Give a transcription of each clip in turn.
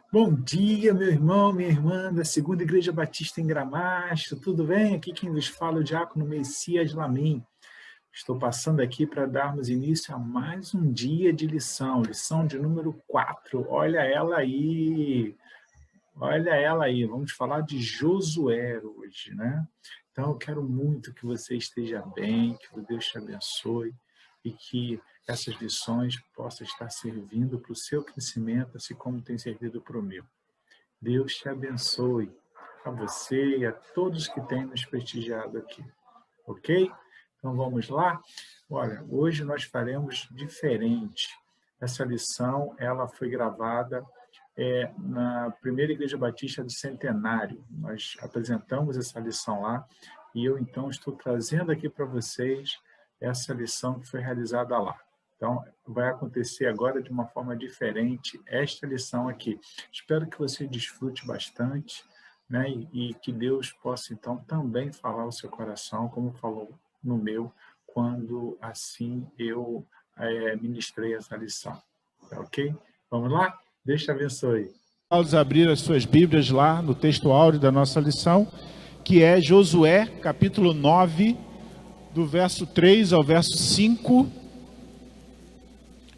Bom dia, meu irmão, minha irmã da Segunda Igreja Batista em Gramacho, tudo bem? Aqui quem nos fala é o diácono Messias Lamin. Estou passando aqui para darmos início a mais um dia de lição de número 4. Olha ela aí, vamos falar de Josué hoje, né? Então, eu quero muito que você esteja bem, que Deus te abençoe e que essas lições possam estar servindo para o seu crescimento, assim como tem servido para o meu. Deus te abençoe, a você e a todos que têm nos prestigiado aqui, ok? Então, vamos lá? Olha, hoje nós faremos diferente. Essa lição, ela foi gravada na primeira Igreja Batista do Centenário. Nós apresentamos essa lição lá e eu, então, estou trazendo aqui para vocês essa lição que foi realizada lá. Então, vai acontecer agora de uma forma diferente esta lição aqui. Espero que você desfrute bastante, né? E que Deus possa, então, também falar ao seu coração, como falou no meu, quando assim eu ministrei essa lição. Tá ok? Vamos lá? Deus te abençoe. Vamos abrir as suas Bíblias lá no texto áureo da nossa lição, que é Josué, capítulo 9, do verso 3 ao verso 5.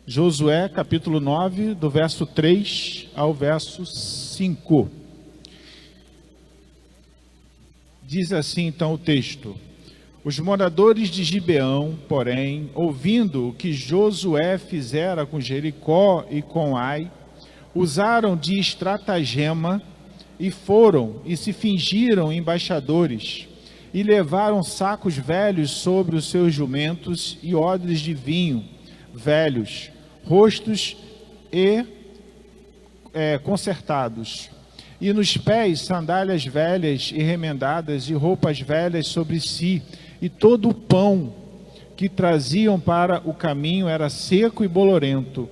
Josué, capítulo 9, do verso 3 ao verso 5. Diz assim então o texto: Os moradores de Gibeão, porém, ouvindo o que Josué fizera com Jericó e com Ai, usaram de estratagema e foram e se fingiram embaixadores e levaram sacos velhos sobre os seus jumentos e odres de vinho velhos, rostos e consertados, e nos pés sandálias velhas e remendadas e roupas velhas sobre si, e todo o pão que traziam para o caminho era seco e bolorento.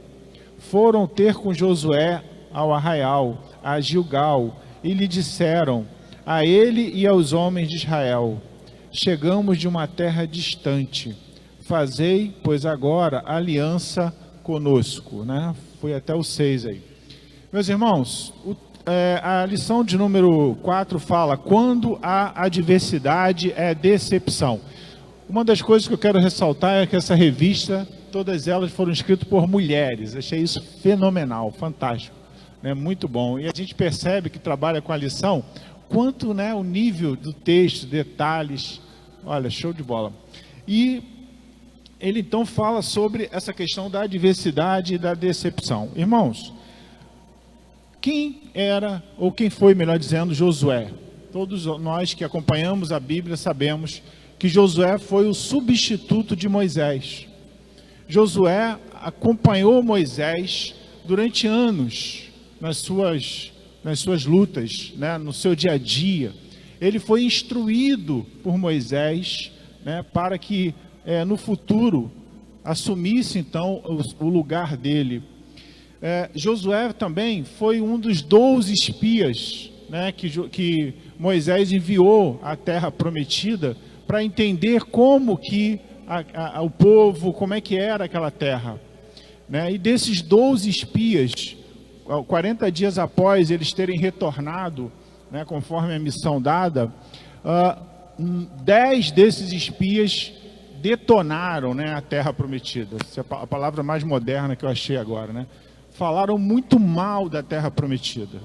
Foram ter com Josué ao arraial, a Gilgal, e lhe disseram, a ele e aos homens de Israel: chegamos de uma terra distante, fazei, pois agora, aliança conosco, né? Foi até o 6 aí. Meus irmãos, a lição de número 4 fala, quando a adversidade é decepção. Uma das coisas que eu quero ressaltar é que essa revista, todas elas foram escritas por mulheres. Achei isso fenomenal, fantástico, né? Muito bom. E a gente percebe que trabalha com a lição, quanto, né, o nível do texto, detalhes, olha, show de bola. E ele então fala sobre essa questão da adversidade e da decepção. Irmãos, quem era, ou quem foi, melhor dizendo, Josué? Todos nós que acompanhamos a Bíblia sabemos que Josué foi o substituto de Moisés. Josué acompanhou Moisés durante anos nas suas lutas, né, no seu dia a dia. Ele foi instruído por Moisés, né, para que no futuro assumisse então o lugar dele. Josué também foi um dos 12 espias, né, que Moisés enviou à terra prometida para entender como que o povo, como é que era aquela terra, né? E desses 12 espias, 40 dias após eles terem retornado, né, conforme a missão dada, 10 desses espias detonaram, né, a terra prometida. Essa é a palavra mais moderna que eu achei agora, né? Falaram muito mal da terra prometida,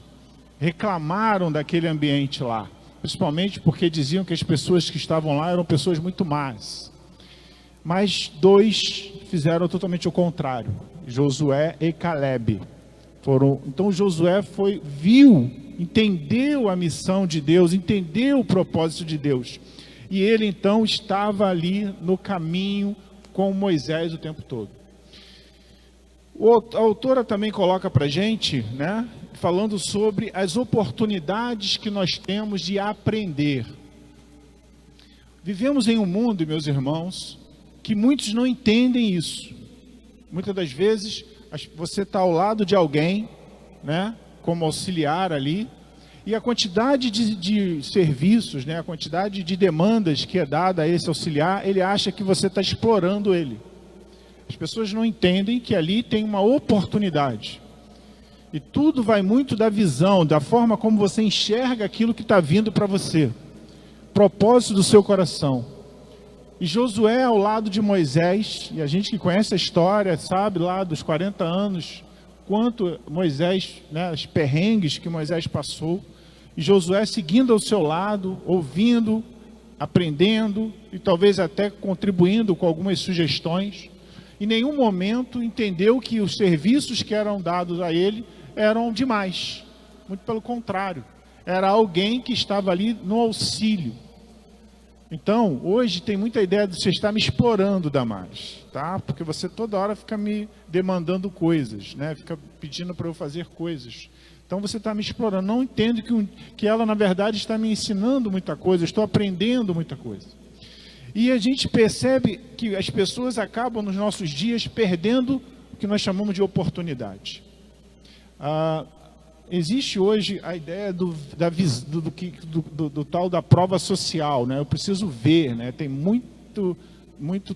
reclamaram daquele ambiente lá, principalmente porque diziam que as pessoas que estavam lá eram pessoas muito más. Mas 2 fizeram totalmente o contrário, Josué e Calebe. Então Josué viu, entendeu a missão de Deus, entendeu o propósito de Deus. E ele então estava ali no caminho com Moisés o tempo todo. A autora também coloca para a gente, né, falando sobre as oportunidades que nós temos de aprender. Vivemos em um mundo, meus irmãos, que muitos não entendem isso. Muitas das vezes você está ao lado de alguém, né, como auxiliar ali, e a quantidade de serviços, né, a quantidade de demandas que é dada a esse auxiliar, ele acha que você está explorando ele. As pessoas não entendem que ali tem uma oportunidade. E tudo vai muito da visão, da forma como você enxerga aquilo que está vindo para você. Propósito do seu coração. E Josué ao lado de Moisés, e a gente que conhece a história, sabe lá dos 40 anos, quanto Moisés, né, os perrengues que Moisés passou. E Josué seguindo ao seu lado, ouvindo, aprendendo e talvez até contribuindo com algumas sugestões. Em nenhum momento entendeu que os serviços que eram dados a ele eram demais. Muito pelo contrário. Era alguém que estava ali no auxílio. Então, hoje tem muita ideia de você estar me explorando, Damares, tá? Porque você toda hora fica me demandando coisas, né? Fica pedindo para eu fazer coisas. Então você está me explorando. Não entendo que ela, na verdade, está me ensinando muita coisa. Eu estou aprendendo muita coisa. E a gente percebe que as pessoas acabam nos nossos dias perdendo o que nós chamamos de oportunidade. Existe hoje a ideia do tal da prova social, né? Eu preciso ver, né? Tem muito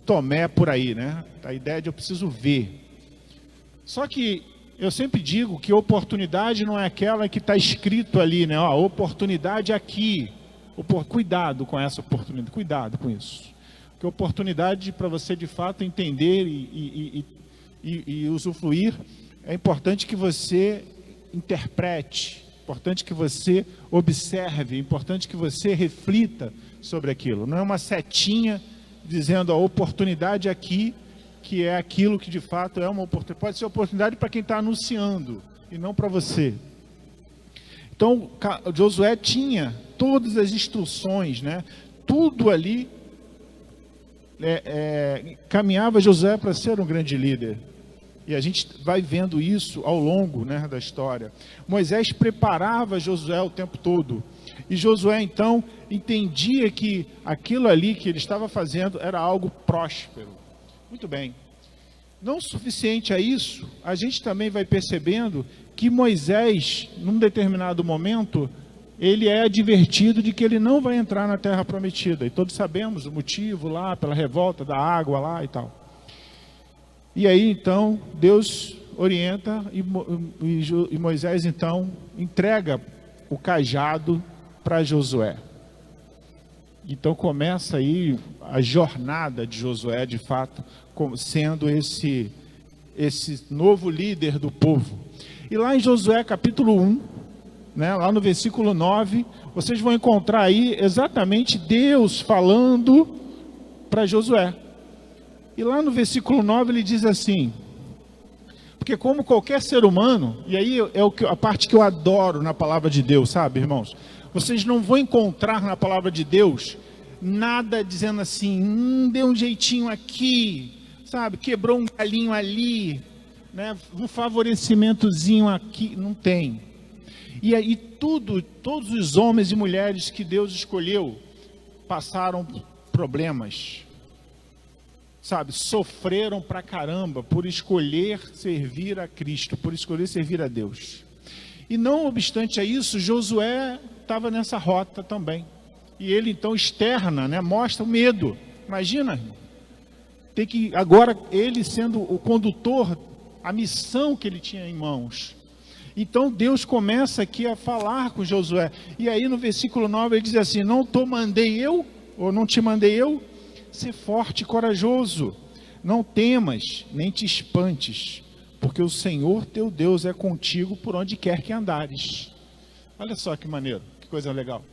Tomé por aí, né? A ideia de eu preciso ver. Só que eu sempre digo que oportunidade não é aquela que está escrito ali, né? Ó, oportunidade aqui. Cuidado com essa oportunidade, cuidado com isso. Porque oportunidade para você de fato entender e usufruir, é importante que você interprete, é importante que você observe, é importante que você reflita sobre aquilo. Não é uma setinha dizendo a oportunidade aqui, que é aquilo que de fato é uma oportunidade. Pode ser oportunidade para quem está anunciando e não para você. Então, Josué tinha todas as instruções, né? Tudo ali caminhava Josué para ser um grande líder. E a gente vai vendo isso ao longo, né, da história. Moisés preparava Josué o tempo todo. E Josué, então, entendia que aquilo ali que ele estava fazendo era algo próspero. Muito bem. Não suficiente a isso, a gente também vai percebendo que Moisés, num determinado momento, ele é advertido de que ele não vai entrar na terra prometida. E todos sabemos o motivo lá, pela revolta da água lá e tal. E aí, então, Deus orienta e Moisés, então, entrega o cajado para Josué. Então, começa aí a jornada de Josué, de fato, sendo esse novo líder do povo. E lá em Josué, capítulo 1, né, lá no versículo 9, vocês vão encontrar aí exatamente Deus falando para Josué. E lá no versículo 9 ele diz assim, porque como qualquer ser humano, e aí é a parte que eu adoro na palavra de Deus, sabe, irmãos? Vocês não vão encontrar na palavra de Deus nada dizendo assim, deu um jeitinho aqui, sabe, quebrou um galinho ali, né, um favorecimentozinho aqui, não tem. E aí todos os homens e mulheres que Deus escolheu passaram problemas, sabe, sofreram pra caramba por escolher servir a Cristo, por escolher servir a Deus. E não obstante a isso, Josué estava nessa rota também. E ele então externa, né, mostra o medo. Imagina, tem que agora ele sendo o condutor, a missão que ele tinha em mãos. Então Deus começa aqui a falar com Josué. E aí no versículo 9 ele diz assim, não te mandei eu, ser forte e corajoso, não temas, nem te espantes, porque o Senhor teu Deus é contigo por onde quer que andares. Olha só que maneiro, que coisa legal.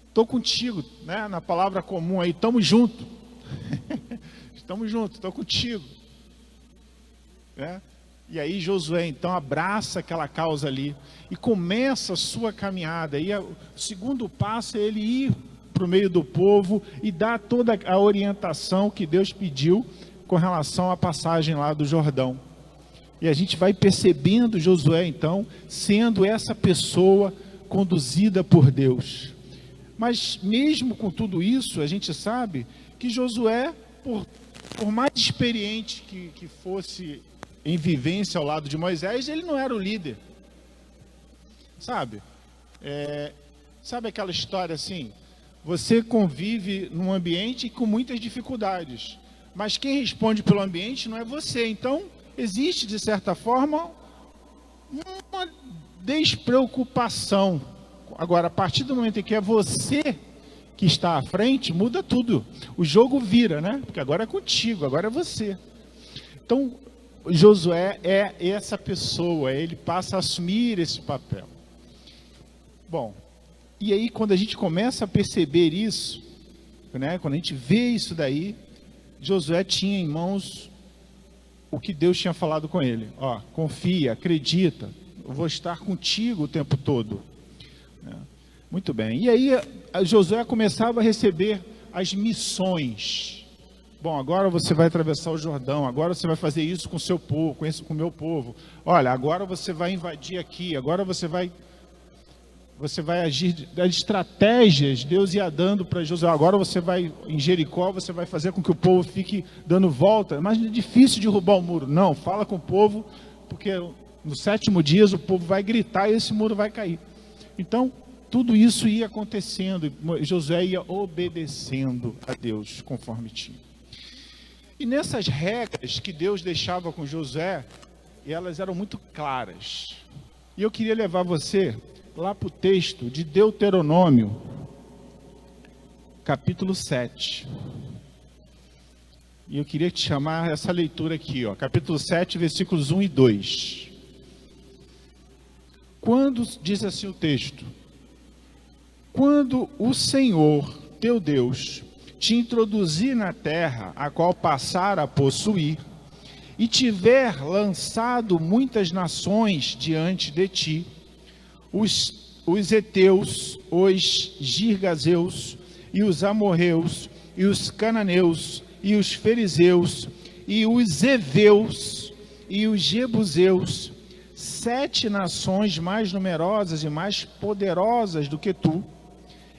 Estou contigo, né? Na palavra comum aí, estamos juntos. Estamos juntos, estou contigo. E aí Josué então abraça aquela causa ali e começa a sua caminhada. E o segundo passo é ele ir para o meio do povo e dar toda a orientação que Deus pediu com relação à passagem lá do Jordão. E a gente vai percebendo Josué então sendo essa pessoa conduzida por Deus. Mas mesmo com tudo isso, a gente sabe que Josué, por mais experiente que fosse em vivência ao lado de Moisés, ele não era o líder. Sabe? Sabe aquela história assim? Você convive num ambiente com muitas dificuldades, mas quem responde pelo ambiente não é você. Então, existe, de certa forma, despreocupação. Agora, a partir do momento em que é você que está à frente, muda tudo. O jogo vira, né? Porque agora é contigo, agora é você. Então, Josué é essa pessoa, ele passa a assumir esse papel. Bom, e aí quando a gente começa a perceber isso, né? Quando a gente vê isso daí, Josué tinha em mãos o que Deus tinha falado com ele. Ó, confia, acredita, eu vou estar contigo o tempo todo. Muito bem. E aí Josué começava a receber as missões. Bom, agora você vai atravessar o Jordão, agora você vai fazer isso com o seu povo, com o meu povo. Olha, agora você vai invadir aqui, agora você vai agir das estratégias. Deus ia dando para Josué. Agora você vai em Jericó, você vai fazer com que o povo fique dando volta. Mas é difícil derrubar o muro. Não, fala com o povo, porque no 7º dia o povo vai gritar e esse muro vai cair. Então, tudo isso ia acontecendo, Josué ia obedecendo a Deus conforme tinha. E nessas regras que Deus deixava com Josué, elas eram muito claras. E eu queria levar você lá para o texto de Deuteronômio, capítulo 7. E eu queria te chamar essa leitura aqui, ó, capítulo 7, versículos 1 e 2. Quando, diz assim o texto: quando o Senhor, teu Deus, te introduzir na terra, a qual passar a possuir, e tiver lançado muitas nações diante de ti, os heteus, os girgazeus, e os amorreus, e os cananeus, e os fariseus, e os heveus, e os jebuseus, 7 nações mais numerosas e mais poderosas do que tu,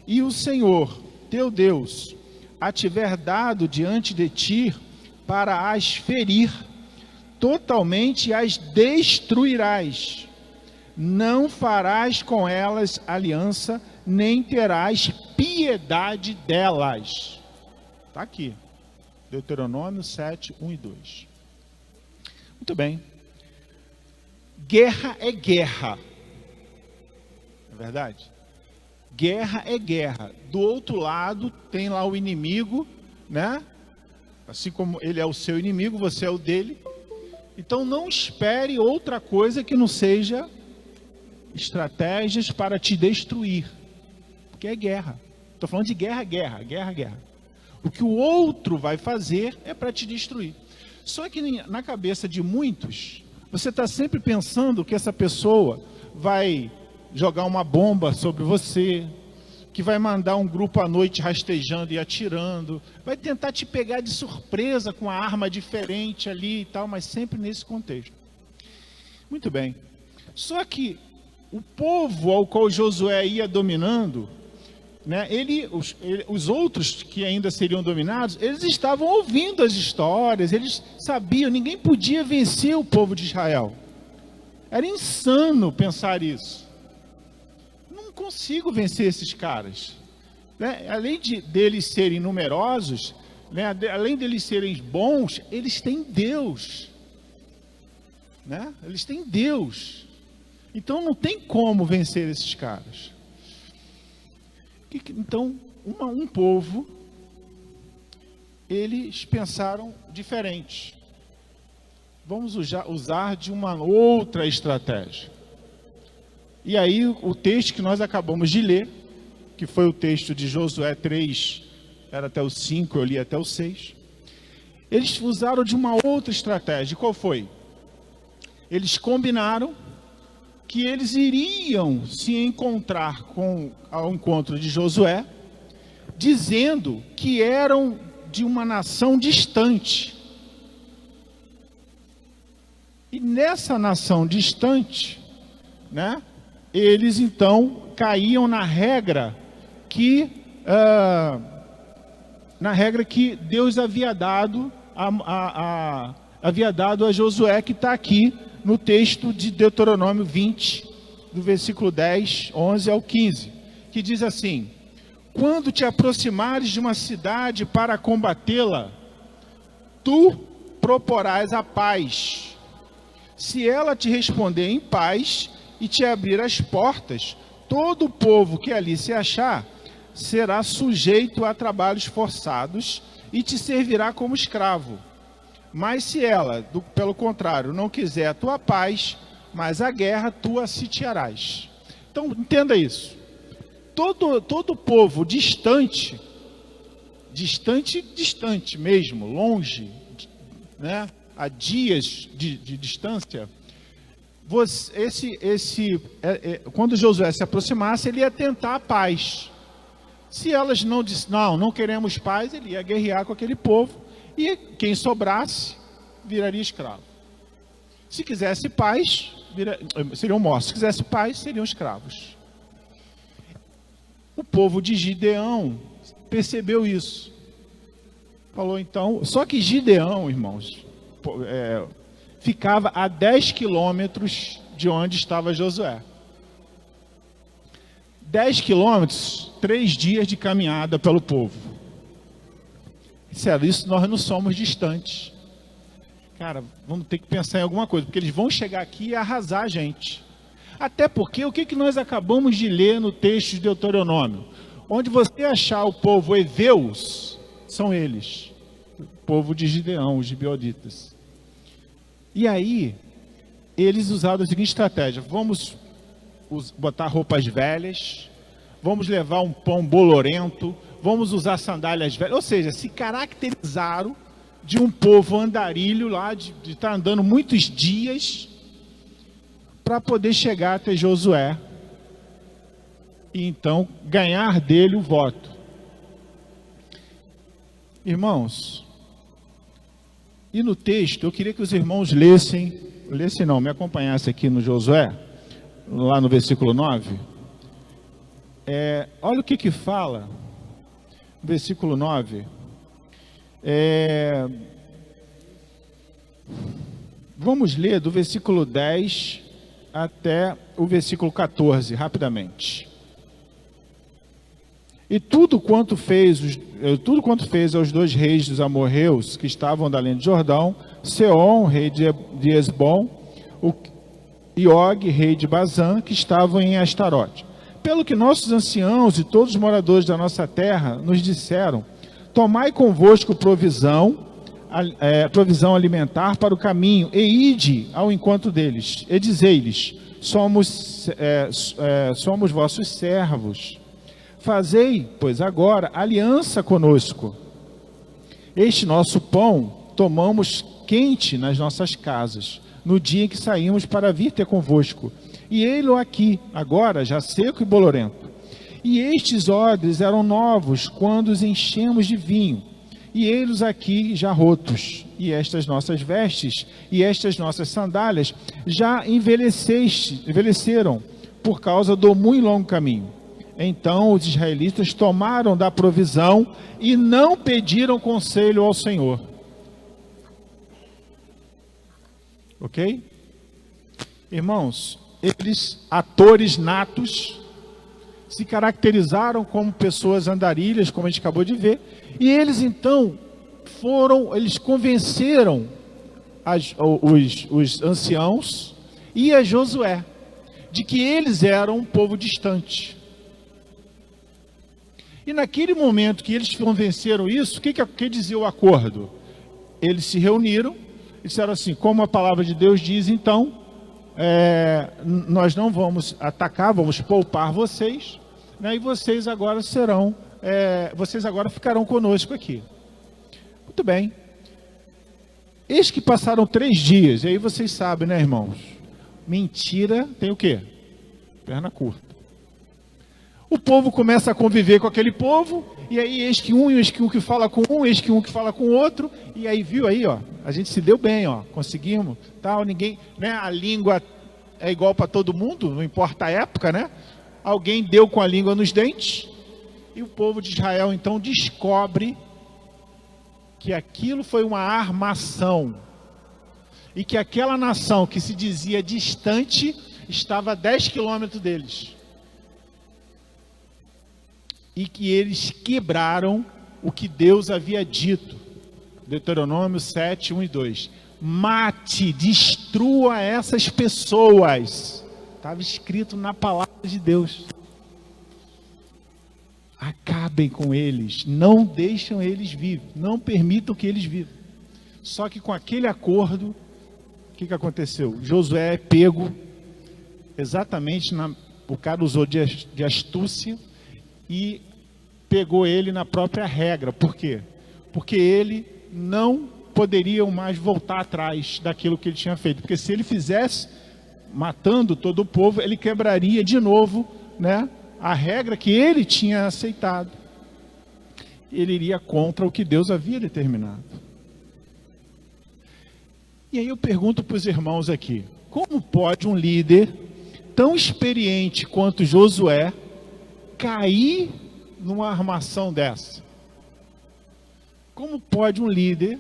e o Senhor, teu Deus, a tiver dado diante de ti para as ferir, totalmente as destruirás. Não farás com elas aliança, nem terás piedade delas. Está aqui, Deuteronômio 7, 1 e 2. Muito bem. Guerra é guerra. Não é verdade? Guerra é guerra. Do outro lado tem lá o inimigo, né? Assim como ele é o seu inimigo, você é o dele. Então não espere outra coisa que não seja estratégias para te destruir. Porque é guerra. Estou falando de guerra, guerra, guerra, guerra. O que o outro vai fazer é para te destruir. Só que na cabeça de muitos, você está sempre pensando que essa pessoa vai jogar uma bomba sobre você, que vai mandar um grupo à noite rastejando e atirando, vai tentar te pegar de surpresa com uma arma diferente ali e tal, mas sempre nesse contexto. Muito bem. Só que o povo ao qual Josué ia dominando, né, os outros que ainda seriam dominados, eles estavam ouvindo as histórias, eles sabiam, ninguém podia vencer o povo de Israel. Era insano pensar isso. Não consigo vencer esses caras, né? Além deles serem numerosos, né, além deles serem bons, eles têm Deus, né? Eles têm Deus. Então não tem como vencer esses caras. Então, um povo, eles pensaram diferente. Vamos usar de uma outra estratégia. E aí o texto que nós acabamos de ler, que foi o texto de Josué 3, era até o 5, eu li até o 6. Eles usaram de uma outra estratégia. Qual foi? Eles combinaram que eles iriam se encontrar ao encontro de Josué, dizendo que eram de uma nação distante. E nessa nação distante, né, eles então caíam na regra que Deus havia dado a Josué, que está aqui no texto de Deuteronômio 20, do versículo 10, 11 ao 15, que diz assim: quando te aproximares de uma cidade para combatê-la, tu proporás a paz. Se ela te responder em paz, e te abrir as portas, todo o povo que ali se achar será sujeito a trabalhos forçados e te servirá como escravo. Mas se ela, pelo contrário, não quiser a tua paz, mas a guerra tu a sitiarás. Então, entenda isso. Todo povo distante mesmo, longe, né, a dias de distância, quando Josué se aproximasse, ele ia tentar a paz. Se elas não disseram, não queremos paz, ele ia guerrear com aquele povo, e quem sobrasse viraria escravo. Se quisesse paz, seriam mortos. Se quisesse paz, seriam escravos. O povo de Gideão percebeu isso. Falou então, só que Gideão, irmãos, ficava a 10 quilômetros de onde estava Josué. 10 quilômetros, 3 dias de caminhada pelo povo. Sério, isso nós não somos distantes. Cara, vamos ter que pensar em alguma coisa, porque eles vão chegar aqui e arrasar a gente. Até porque, o que nós acabamos de ler no texto de Deuteronômio? Onde você achar o povo heveus, são eles. O povo de Gideão, os gibeonitas. E aí, eles usaram a seguinte estratégia: vamos botar roupas velhas, vamos levar um pão bolorento, vamos usar sandálias velhas, ou seja, se caracterizaram de um povo andarilho lá, de estar andando muitos dias, para poder chegar até Josué, e então ganhar dele o voto. Irmãos, e no texto, eu queria que os irmãos me acompanhassem aqui no Josué, lá no versículo 9, olha o que fala, versículo 9, vamos ler do versículo 10 até o versículo 14, rapidamente. E tudo quanto fez aos 2 reis dos amorreus que estavam da além do Jordão, Seom, rei de Esbom, e Og, rei de Bazã, que estavam em Astarote. Pelo que nossos anciãos e todos os moradores da nossa terra nos disseram: tomai convosco provisão alimentar para o caminho, e ide ao encontro deles, e dizei-lhes: somos vossos servos. Fazei, pois, agora aliança conosco. Este nosso pão tomamos quente nas nossas casas, no dia em que saímos para vir ter convosco, e ei-lo aqui, agora já seco e bolorento. E estes odres eram novos quando os enchemos de vinho, e ei-los aqui já rotos, e estas nossas vestes e estas nossas sandálias já envelheceram por causa do muito longo caminho. Então os israelitas tomaram da provisão e não pediram conselho ao Senhor. Ok? Irmãos, eles, atores natos, se caracterizaram como pessoas andarilhas, como a gente acabou de ver, e eles então eles convenceram os anciãos e a Josué de que eles eram um povo distante. E naquele momento que eles convenceram isso, o que dizia o acordo? Eles se reuniram e disseram assim: como a palavra de Deus diz, então, nós não vamos atacar, vamos poupar vocês, né, e vocês agora ficarão conosco aqui. Muito bem. Eis que passaram 3 dias, e aí vocês sabem, né, irmãos? Mentira tem o quê? Perna curta. O povo começa a conviver com aquele povo, e aí eis que um que fala com um, eis que um que fala com o outro, e aí viu aí, ó, a gente se deu bem, ó, conseguimos, tal, ninguém, né, a língua é igual para todo mundo, não importa a época, né? Alguém deu com a língua nos dentes, e o povo de Israel então descobre que aquilo foi uma armação, e que aquela nação que se dizia distante estava a 10 quilômetros deles. E que eles quebraram o que Deus havia dito. Deuteronômio 7, 1 e 2. Mate, destrua essas pessoas. Estava escrito na palavra de Deus. Acabem com eles, não deixam eles vivos, não permitam que eles vivam. Só que com aquele acordo, o que aconteceu? Josué é pego, exatamente, o cara usou de astúcia e pegou ele na própria regra. Por quê? Porque ele não poderia mais voltar atrás daquilo que ele tinha feito. Porque se ele fizesse, matando todo o povo, ele quebraria de novo, né, a regra que ele tinha aceitado. Ele iria contra o que Deus havia determinado. E aí eu pergunto para os irmãos aqui, como pode um líder tão experiente quanto Josué cair numa armação dessa? Como pode um líder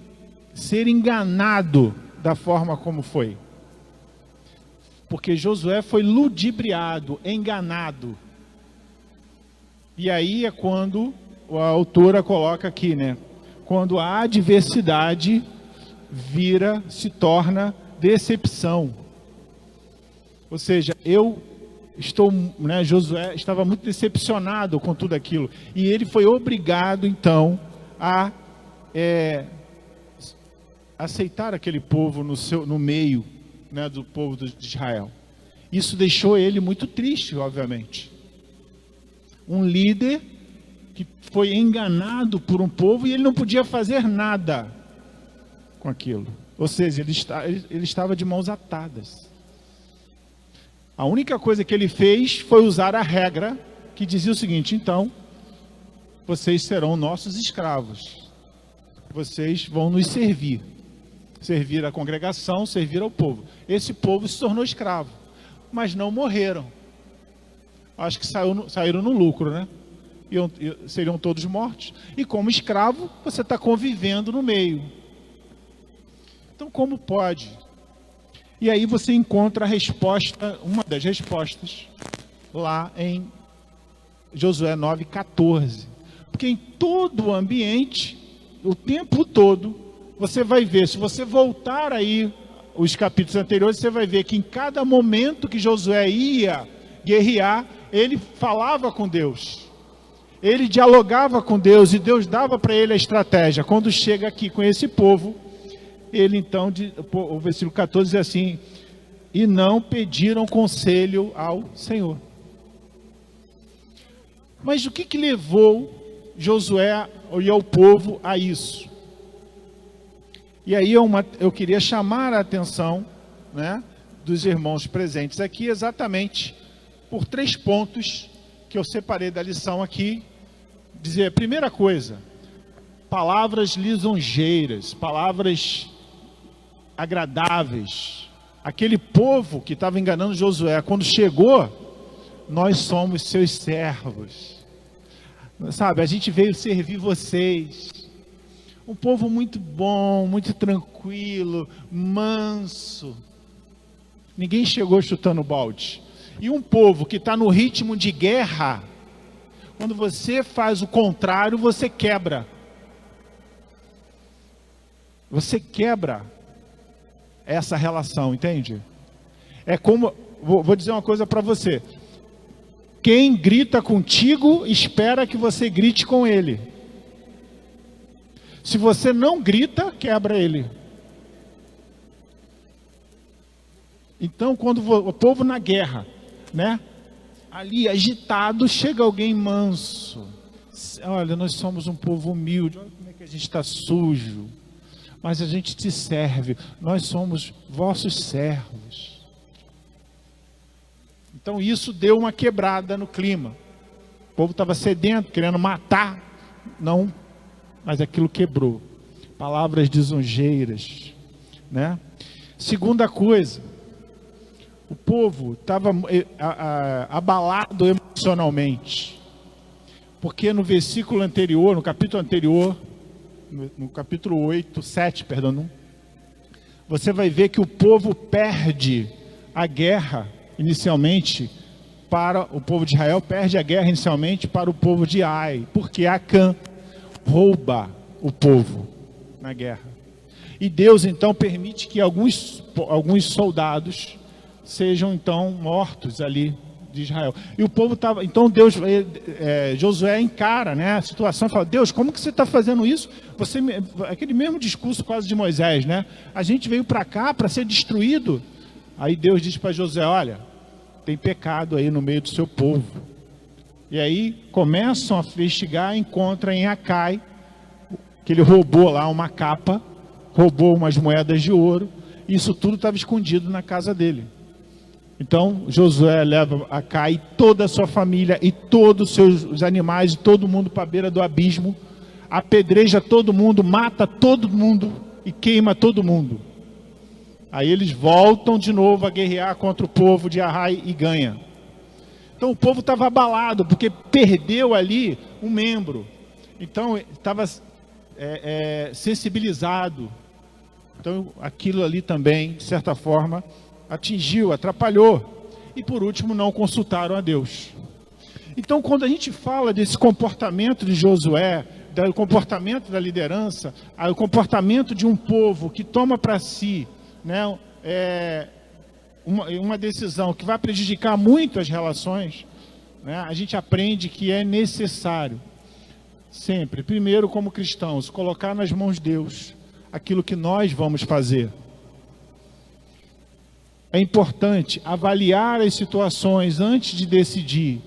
ser enganado da forma como foi? Porque Josué foi ludibriado, enganado. E aí é quando a autora coloca aqui, né? Quando a adversidade se torna decepção. Ou seja, Josué estava muito decepcionado com tudo aquilo. E ele foi obrigado, então, a aceitar aquele povo no meio, né, do povo de Israel. Isso deixou ele muito triste, obviamente. Um líder que foi enganado por um povo e ele não podia fazer nada com aquilo. Ou seja, ele estava de mãos atadas. A única coisa que ele fez foi usar a regra que dizia o seguinte: então, vocês serão nossos escravos. Vocês vão nos servir. Servir a congregação, servir ao povo. Esse povo se tornou escravo, mas não morreram. Acho que saíram no lucro, né? Seriam todos mortos. E como escravo, você está convivendo no meio. Então, como pode? E aí você encontra a resposta, uma das respostas, lá em Josué 9,14. Porque em todo o ambiente, o tempo todo, você vai ver, se você voltar aí os capítulos anteriores, você vai ver que em cada momento que Josué ia guerrear, ele falava com Deus. Ele dialogava com Deus e Deus dava para ele a estratégia. Quando chega aqui com esse povo, ele então, o versículo 14 diz assim: e não pediram conselho ao Senhor. Mas o que levou Josué e ao povo a isso? E aí eu queria chamar a atenção, né, dos irmãos presentes aqui, exatamente por 3 pontos que eu separei da lição aqui. Dizer, primeira coisa, palavras lisonjeiras, palavras agradáveis. Aquele povo que estava enganando Josué, quando chegou, nós somos seus servos. Sabe, a gente veio servir vocês. Um povo muito bom, muito tranquilo, manso. Ninguém chegou chutando balde. E um povo que está no ritmo de guerra, quando você faz o contrário, você quebra. Você quebra essa relação, entende? É como, vou dizer uma coisa para você. Quem grita contigo, espera que você grite com ele. Se você não grita, quebra ele. Então, quando o povo na guerra, né, ali agitado, chega alguém manso. Olha, nós somos um povo humilde. Olha como é que a gente está sujo. Mas a gente te serve. Nós somos vossos servos. Então isso deu uma quebrada no clima. O povo estava sedento, querendo matar. Não, mas aquilo quebrou. Palavras lisonjeiras, né? Segunda coisa, o povo estava abalado emocionalmente. Porque no versículo anterior, no capítulo anterior, no capítulo 7, você vai ver que o povo perde a guerra inicialmente para o povo de Israel, perde a guerra inicialmente para o povo de Ai, porque Acã rouba o povo na guerra. E Deus então permite que alguns soldados sejam então mortos ali de Israel. E o povo estava, então Deus, Josué encara, né, a situação e fala: Deus, como que você está fazendo isso? Aquele mesmo discurso quase de Moisés, né? A gente veio para cá para ser destruído. Aí Deus diz para Josué: olha, tem pecado aí no meio do seu povo. E aí começam a investigar, encontram em Acai, que ele roubou lá uma capa, roubou umas moedas de ouro, e isso tudo estava escondido na casa dele. Então Josué leva Acai, toda a sua família e todos os seus animais, e todo mundo para a beira do abismo, apedreja todo mundo, mata todo mundo e queima todo mundo. Aí eles voltam de novo a guerrear contra o povo de Ai e ganha. Então o povo estava abalado, porque perdeu ali um membro. Então estava sensibilizado. Então aquilo ali também, de certa forma, atingiu, atrapalhou. E por último, não consultaram a Deus. Então quando a gente fala desse comportamento de Josué, do comportamento da liderança, o comportamento de um povo que toma para si, né, uma decisão que vai prejudicar muito as relações, né, a gente aprende que é necessário sempre, primeiro como cristãos, colocar nas mãos de Deus aquilo que nós vamos fazer. É importante avaliar as situações antes de decidir.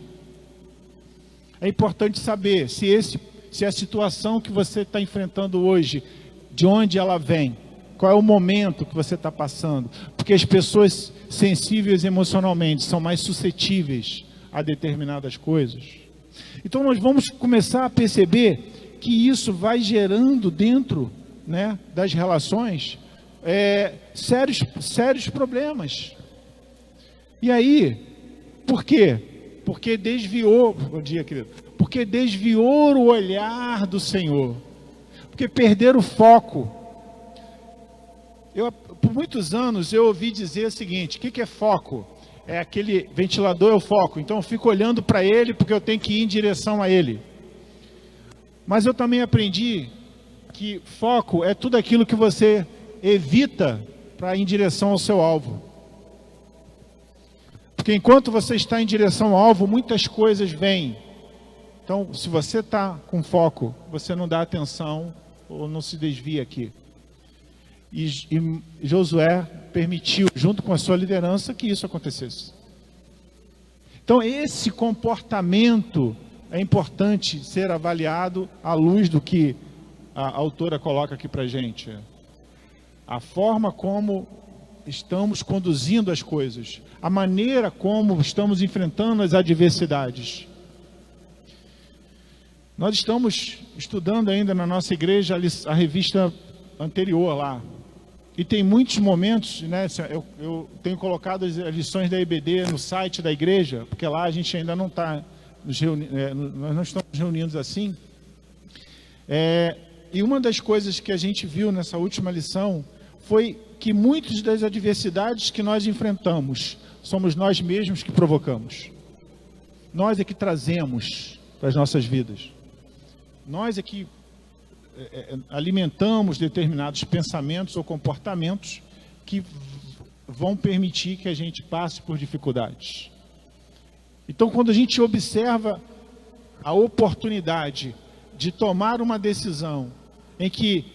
É importante saber se a situação que você está enfrentando hoje, de onde ela vem, qual é o momento que você está passando. Porque as pessoas sensíveis emocionalmente são mais suscetíveis a determinadas coisas. Então nós vamos começar a perceber que isso vai gerando dentro, né, das relações sérios problemas. E aí, por quê? Porque desviou, bom dia, querido, porque desviou o olhar do Senhor, porque perderam o foco. Por muitos anos eu ouvi dizer o seguinte: o que é foco? É aquele ventilador, é o foco, então eu fico olhando para ele porque eu tenho que ir em direção a ele. Mas eu também aprendi que foco é tudo aquilo que você evita para ir em direção ao seu alvo. Porque enquanto você está em direção ao alvo, muitas coisas vêm. Então, se você está com foco, você não dá atenção ou não se desvia aqui. E Josué permitiu, junto com a sua liderança, que isso acontecesse. Então, esse comportamento é importante ser avaliado à luz do que a autora coloca aqui para a gente. A forma como estamos conduzindo as coisas, a maneira como estamos enfrentando as adversidades. Nós estamos estudando ainda na nossa igreja a revista anterior lá. E tem muitos momentos, né, eu tenho colocado as lições da EBD no site da igreja, porque lá a gente ainda não está, nós não estamos reunidos assim. E uma das coisas que a gente viu nessa última lição foi que muitas das adversidades que nós enfrentamos, somos nós mesmos que provocamos. Nós é que trazemos para as nossas vidas. Nós é que alimentamos determinados pensamentos ou comportamentos que vão permitir que a gente passe por dificuldades. Então, quando a gente observa a oportunidade de tomar uma decisão em que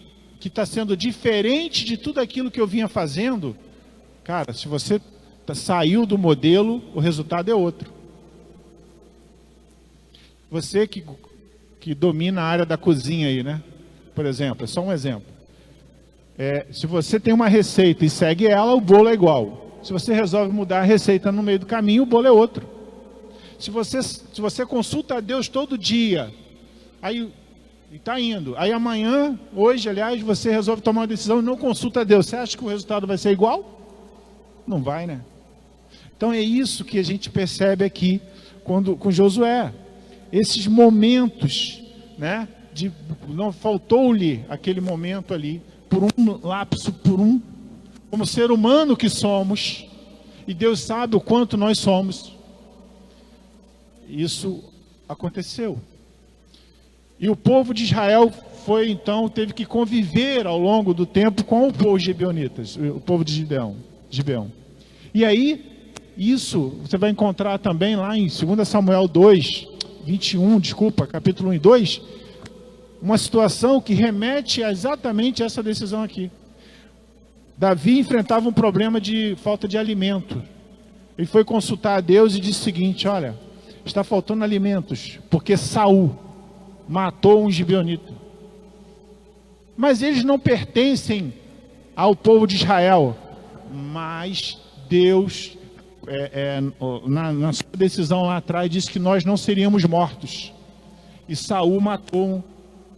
está sendo diferente de tudo aquilo que eu vinha fazendo, cara, se você saiu do modelo, o resultado é outro. Você que domina a área da cozinha aí, né? Por exemplo, é só um exemplo. Se você tem uma receita e segue ela, o bolo é igual. Se você resolve mudar a receita no meio do caminho, o bolo é outro. Se você consulta a Deus todo dia, aí está indo. Aí amanhã, hoje, aliás, você resolve tomar uma decisão e não consulta a Deus. Você acha que o resultado vai ser igual? Não vai, né? Então é isso que a gente percebe aqui com Josué. Esses momentos, né? Não faltou-lhe aquele momento ali, por um lapso, como ser humano que somos, e Deus sabe o quanto nós somos. Isso aconteceu. E o povo de Israel teve que conviver ao longo do tempo com o povo gibeonitas, o povo de Gibeão. E aí isso você vai encontrar também lá em 2 Samuel 2, 21, capítulo 1 e 2, uma situação que remete a exatamente essa decisão aqui. Davi enfrentava um problema de falta de alimento. Ele foi consultar a Deus e disse o seguinte: olha, está faltando alimentos, porque Saul matou um gibeonita. Mas eles não pertencem ao povo de Israel. Mas Deus, na sua decisão lá atrás, disse que nós não seríamos mortos. E Saul matou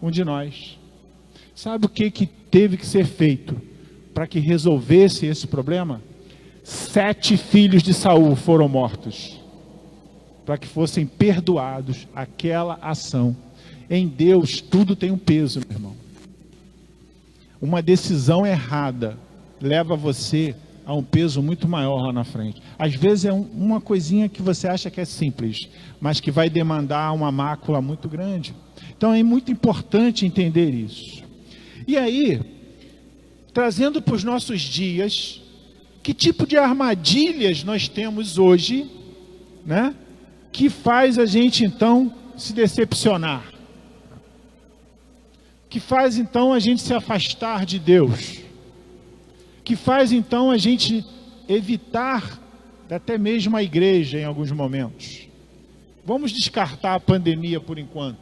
um de nós. Sabe o que teve que ser feito para que resolvesse esse problema? 7 filhos de Saul foram mortos, para que fossem perdoados aquela ação. Em Deus tudo tem um peso, meu irmão. Uma decisão errada leva você a um peso muito maior lá na frente. Às vezes é uma coisinha que você acha que é simples, mas que vai demandar uma mácula muito grande. Então é muito importante entender isso. E aí, trazendo para os nossos dias, que tipo de armadilhas nós temos hoje, né, que faz a gente então se decepcionar? Que faz então a gente se afastar de Deus? Que faz então a gente evitar até mesmo a igreja em alguns momentos? Vamos descartar a pandemia por enquanto,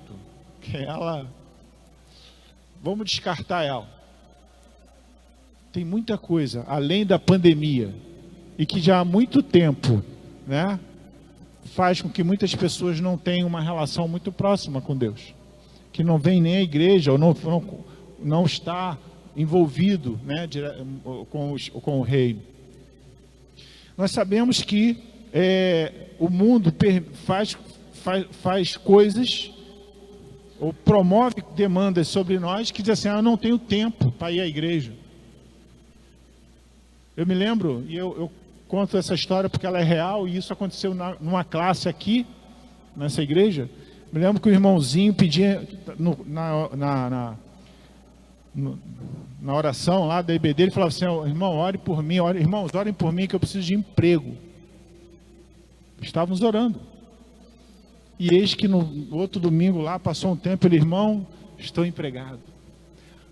vamos descartar ela. Tem muita coisa além da pandemia e que já há muito tempo, né, faz com que muitas pessoas não tenham uma relação muito próxima com Deus, que não vem nem à igreja ou não está envolvido, né, com o reino. Nós sabemos que o mundo faz coisas ou promove demandas sobre nós que dizem assim: eu não tenho tempo para ir à igreja. Eu me lembro, e eu conto essa história porque ela é real, e isso aconteceu numa classe aqui, nessa igreja. Me lembro que o irmãozinho pedia na oração lá da IBD, ele falava assim: irmão, ore por mim, irmãos, orem por mim que eu preciso de emprego. Estávamos orando. E eis que no outro domingo lá, passou um tempo, ele: irmão, estou empregado.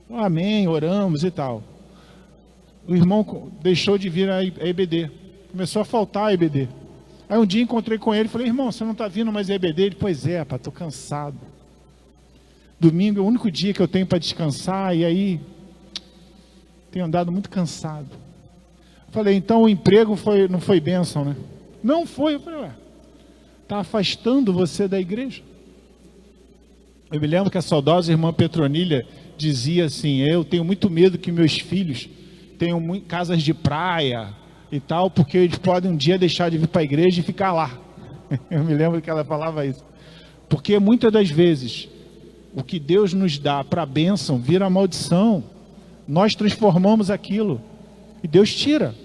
Amém, oramos e tal. O irmão deixou de vir a IBD, começou a faltar a IBD. Aí um dia encontrei com ele e falei: irmão, você não está vindo mais a IBD? Ele: pois é, estou cansado. Domingo é o único dia que eu tenho para descansar, e aí tenho andado muito cansado. Falei: então o emprego não foi bênção, né? Não foi. Eu falei: ué, está afastando você da igreja? Eu me lembro que a saudosa irmã Petronilha dizia assim: eu tenho muito medo que meus filhos tenham casas de praia e tal, porque eles podem um dia deixar de vir para a igreja e ficar lá. Eu me lembro que ela falava isso. Porque muitas das vezes o que Deus nos dá para bênção vira maldição. Nós transformamos aquilo e Deus tira,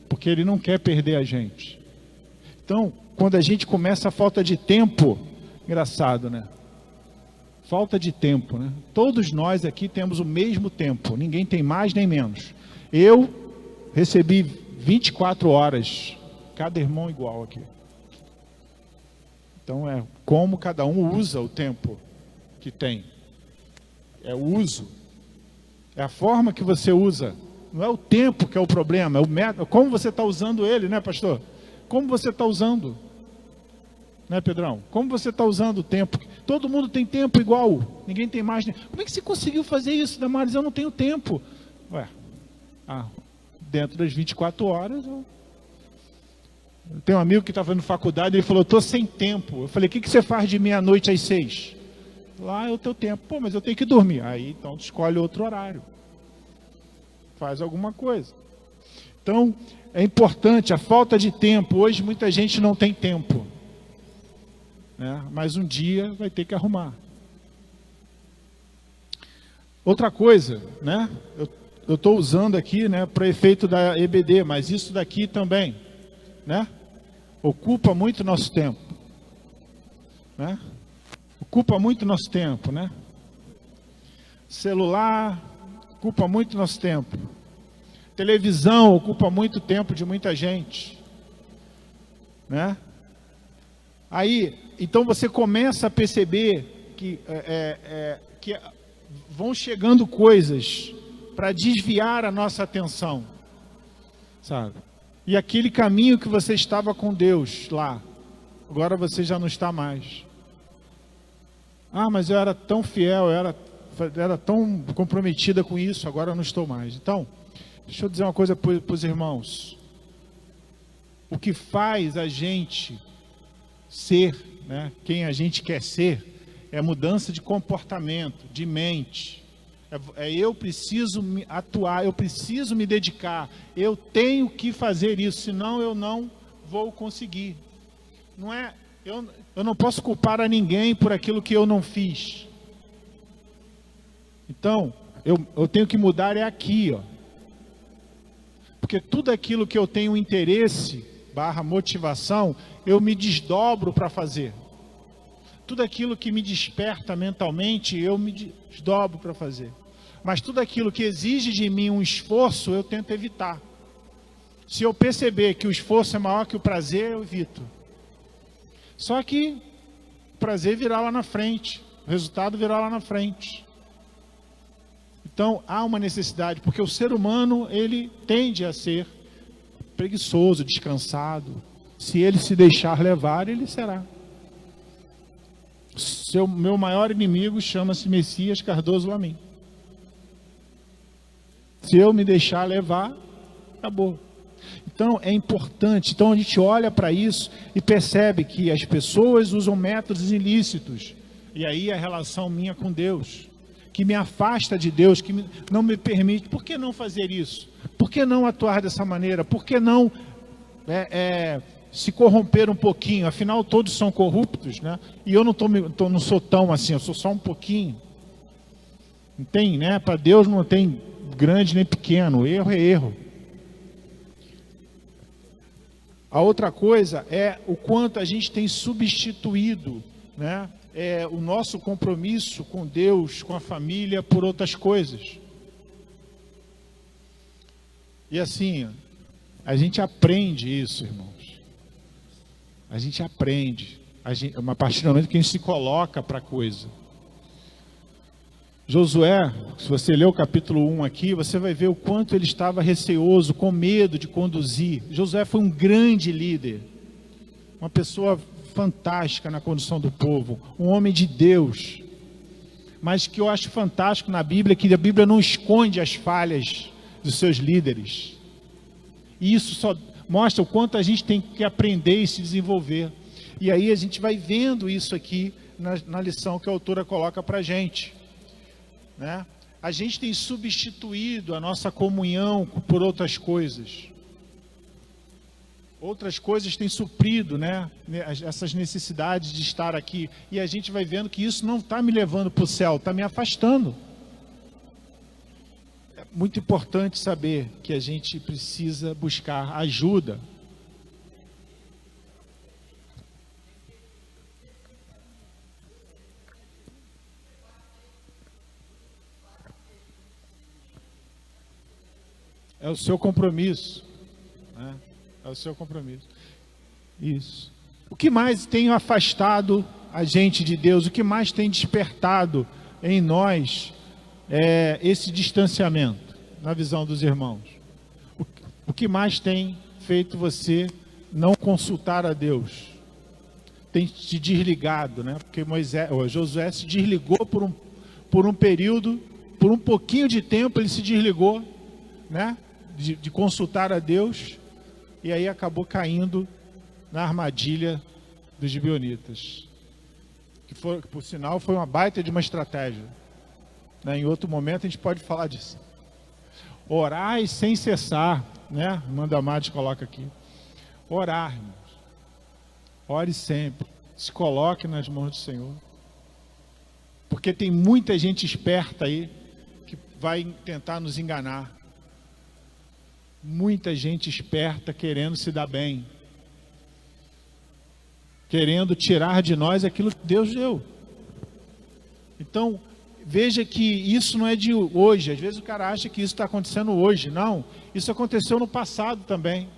porque Ele não quer perder a gente. Então, quando a gente começa a falta de tempo, engraçado, né? Falta de tempo, né? Todos nós aqui temos o mesmo tempo, ninguém tem mais nem menos. Eu recebi 24 horas, cada irmão igual aqui. Então é como cada um usa o tempo que tem. É o uso. É a forma que você usa. Não é o tempo que é o problema, é o método. Como você está usando ele, né, pastor? Como você está usando? Né, Pedrão? Como você está usando o tempo? Todo mundo tem tempo igual. Ninguém tem mais. Como é que você conseguiu fazer isso, Damares? Eu não tenho tempo. Ué, dentro das 24 horas... Eu tenho um amigo que está fazendo faculdade, ele falou: estou sem tempo. Eu falei: o que você faz de meia-noite às 6? Lá é o teu tempo. Pô, mas eu tenho que dormir. Aí então tu escolhe outro horário. Faz alguma coisa. Então, é importante, a falta de tempo. Hoje muita gente não tem tempo, né? Mas um dia vai ter que arrumar. Outra coisa, né? Eu estou usando aqui, né, para efeito da EBD, mas isso daqui também, né, ocupa muito nosso tempo, né? Ocupa muito nosso tempo, né? Celular ocupa muito nosso tempo. Televisão ocupa muito tempo de muita gente. né? Aí, então você começa a perceber que, que vão chegando coisas para desviar a nossa atenção, sabe? E aquele caminho que você estava com Deus lá, agora você já não está mais. Ah, mas eu era tão fiel, eu era tão comprometida com isso, agora eu não estou mais. Então, deixa eu dizer uma coisa para os irmãos. O que faz a gente ser, né, quem a gente quer ser, é mudança de comportamento, de mente. Eu preciso atuar, eu preciso me dedicar, eu tenho que fazer isso, senão eu não vou conseguir. Não é, eu não posso culpar a ninguém por aquilo que eu não fiz. Então, eu tenho que mudar aqui, ó. Porque tudo aquilo que eu tenho interesse, motivação, eu me desdobro para fazer. Tudo aquilo que me desperta mentalmente, eu me desdobro para fazer. Mas tudo aquilo que exige de mim um esforço, eu tento evitar. Se eu perceber que o esforço é maior que o prazer, eu evito. Só que o prazer virá lá na frente, o resultado virá lá na frente. Então há uma necessidade, porque o ser humano, ele tende a ser preguiçoso, descansado. Se ele se deixar levar, ele será. Meu maior inimigo chama-se Messias Cardoso Lamin. Se eu me deixar levar, acabou. Então é importante, então a gente olha para isso e percebe que as pessoas usam métodos ilícitos, e aí a relação minha com Deus, que me afasta de Deus, que não me permite. Por que não fazer isso? Por que não atuar dessa maneira? Por que não se corromper um pouquinho? Afinal todos são corruptos, né? E eu não sou tão assim, eu sou só um pouquinho. Não tem, né? Para Deus não tem grande nem pequeno, erro é erro. A outra coisa é o quanto a gente tem substituído, né, o nosso compromisso com Deus, com a família, por outras coisas. E assim, a gente aprende isso, irmãos. A gente aprende. A partir do momento que a gente se coloca para a coisa. Josué, se você ler o capítulo 1 aqui, você vai ver o quanto ele estava receoso, com medo de conduzir. Josué foi um grande líder, uma pessoa fantástica na condução do povo, um homem de Deus. Mas que eu acho fantástico na Bíblia, que a Bíblia não esconde as falhas dos seus líderes. E isso só mostra o quanto a gente tem que aprender e se desenvolver. E aí a gente vai vendo isso aqui na lição que a autora coloca para a gente. Né? A gente tem substituído a nossa comunhão por outras coisas. Outras coisas têm suprido, né, essas necessidades de estar aqui. E a gente vai vendo que isso não está me levando para o céu, está me afastando. É muito importante saber que a gente precisa buscar ajuda. É o seu compromisso, né? É o seu compromisso. Isso. O que mais tem afastado a gente de Deus? O que mais tem despertado em nós esse distanciamento, na visão dos irmãos? O que mais tem feito você não consultar a Deus? Tem te desligado, né? Porque Josué se desligou por um período, por um pouquinho de tempo ele se desligou, né? De consultar a Deus, e aí acabou caindo na armadilha dos gibeonitas, que por sinal foi uma baita de uma estratégia, né? Em outro momento a gente pode falar disso. Orai sem cessar, né? Manda Amades coloca aqui. Orar, irmãos. Ore sempre. Se coloque nas mãos do Senhor. Porque tem muita gente esperta aí que vai tentar nos enganar. Muita gente esperta querendo se dar bem, querendo tirar de nós aquilo que Deus deu. Então, veja que isso não é de hoje. Às vezes o cara acha que isso está acontecendo hoje. Não, isso aconteceu no passado também.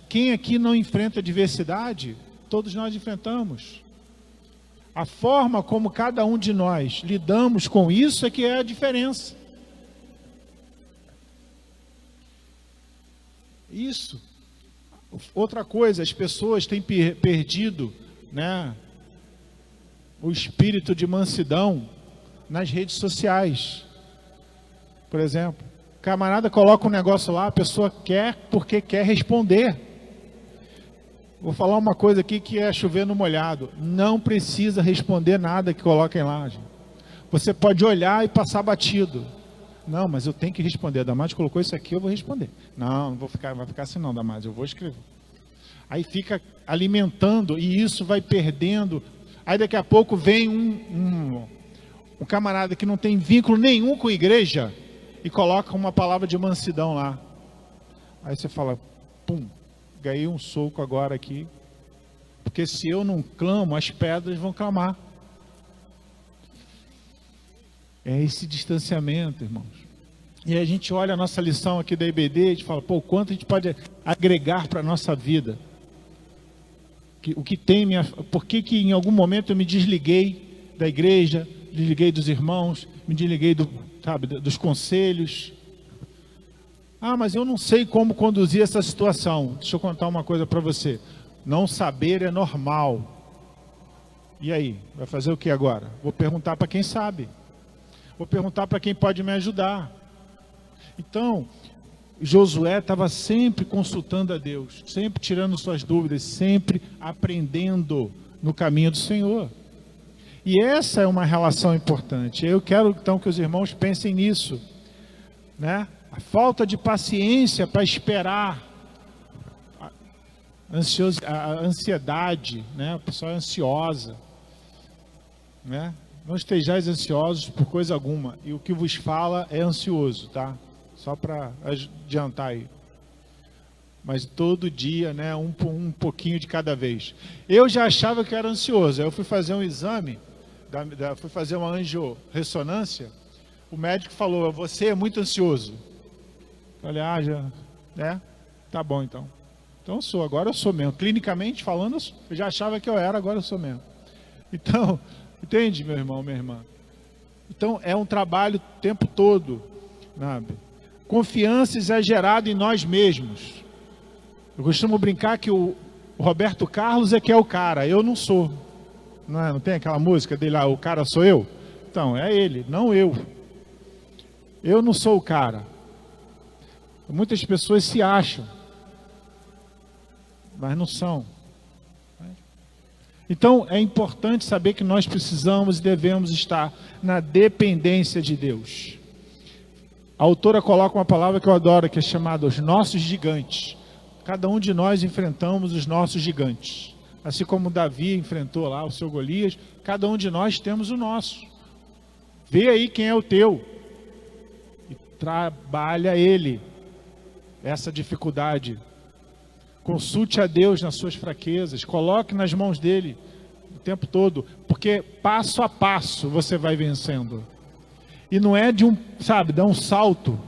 Quem aqui não enfrenta adversidade? Todos nós enfrentamos. A forma como cada um de nós lidamos com isso é que é a diferença. Isso. Outra coisa, as pessoas têm perdido, né, o espírito de mansidão nas redes sociais. Por exemplo, o camarada coloca um negócio lá, a pessoa quer porque quer responder. Vou falar uma coisa aqui que é chover no molhado. Não precisa responder nada que coloquem lá, gente. Você pode olhar e passar batido. Não, mas eu tenho que responder. A Damares colocou isso aqui, eu vou responder. Não vai ficar assim não, Damares, eu vou escrever. Aí fica alimentando e isso vai perdendo. Aí daqui a pouco vem um camarada que não tem vínculo nenhum com a igreja e coloca uma palavra de mansidão lá. Aí você fala, pum, ganhei um soco agora aqui. Porque se eu não clamo, as pedras vão clamar. É esse distanciamento, irmãos. E a gente olha a nossa lição aqui da IBD e a gente fala, pô, o quanto a gente pode agregar para a nossa vida. O que tem por que em algum momento eu me desliguei da igreja, desliguei dos irmãos, me desliguei dos conselhos. Ah, mas eu não sei como conduzir essa situação. Deixa eu contar uma coisa para você. Não saber é normal. E aí? Vai fazer o que agora? Vou perguntar para quem sabe. Vou perguntar para quem pode me ajudar. Então, Josué estava sempre consultando a Deus, sempre tirando suas dúvidas, sempre aprendendo no caminho do Senhor. E essa é uma relação importante. Eu quero então que os irmãos pensem nisso, né? A falta de paciência para esperar, a ansiedade, né? A pessoa é ansiosa, né? Não estejais ansiosos por coisa alguma. E o que vos fala é ansioso, tá? Só para adiantar aí. Mas todo dia, né? Um pouquinho de cada vez. Eu já achava que era ansioso. Eu fui fazer um exame, fui fazer uma angiorressonância. O médico falou, você é muito ansioso. Falei, já, né? Tá bom então. Então agora eu sou mesmo. Clinicamente falando, eu já achava que eu era, agora eu sou mesmo. Então, entende, meu irmão, minha irmã? Então, é um trabalho o tempo todo, sabe? Confiança exagerada em nós mesmos. Eu costumo brincar que o Roberto Carlos é que é o cara, eu não sou. Não tem aquela música dele lá, o cara sou eu? Então, é ele, não eu. Eu não sou o cara. Muitas pessoas se acham, mas não são. Então, é importante saber que nós precisamos e devemos estar na dependência de Deus. A autora coloca uma palavra que eu adoro, que é chamada os nossos gigantes. Cada um de nós enfrentamos os nossos gigantes. Assim como Davi enfrentou lá o seu Golias, cada um de nós temos o nosso. Vê aí quem é o teu. E trabalha ele. Essa dificuldade. Consulte a Deus nas suas fraquezas. Coloque nas mãos dele o tempo todo. Porque passo a passo você vai vencendo. E não é dar um salto.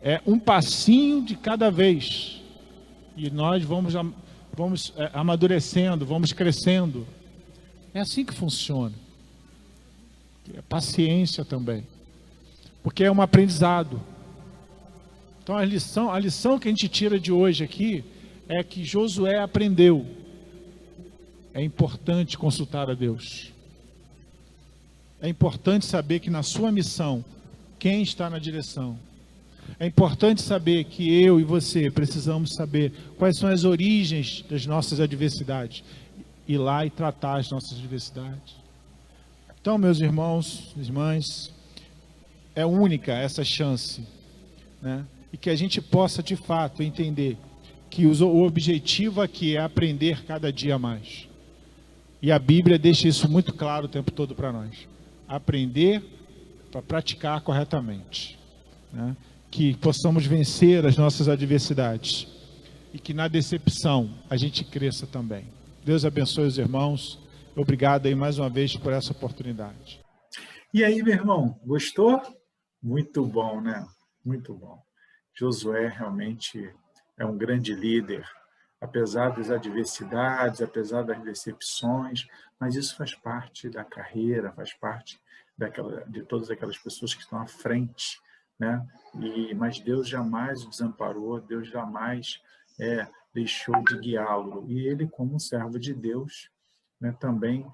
É um passinho de cada vez. E nós vamos amadurecendo, vamos crescendo. É assim que funciona. É paciência também. Porque é um aprendizado. Então a lição que a gente tira de hoje aqui é que Josué aprendeu. É importante consultar a Deus. É importante saber que na sua missão, quem está na direção. É importante saber que eu e você precisamos saber quais são as origens das nossas adversidades. Ir lá e tratar as nossas adversidades. Então, meus irmãos, irmãs, é única essa chance, né? E que a gente possa, de fato, entender que o objetivo aqui é aprender cada dia mais. E a Bíblia deixa isso muito claro o tempo todo para nós. Aprender para praticar corretamente, né? Que possamos vencer as nossas adversidades e que na decepção a gente cresça também. Deus abençoe os irmãos. Obrigado aí mais uma vez por essa oportunidade. E aí, meu irmão, gostou? Muito bom, né? Muito bom. Josué realmente é um grande líder, apesar das adversidades, apesar das decepções, mas isso faz parte da carreira, faz parte de todas aquelas pessoas que estão à frente, né? Mas Deus jamais o desamparou, Deus jamais deixou de guiá-lo. E ele, como um servo de Deus, né, também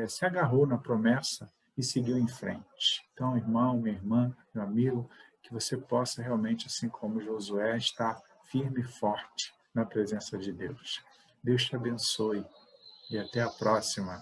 se agarrou na promessa e seguiu em frente. Então, irmão, minha irmã, meu amigo, que você possa realmente, assim como Josué, estar firme e forte na presença de Deus. Deus te abençoe e até a próxima.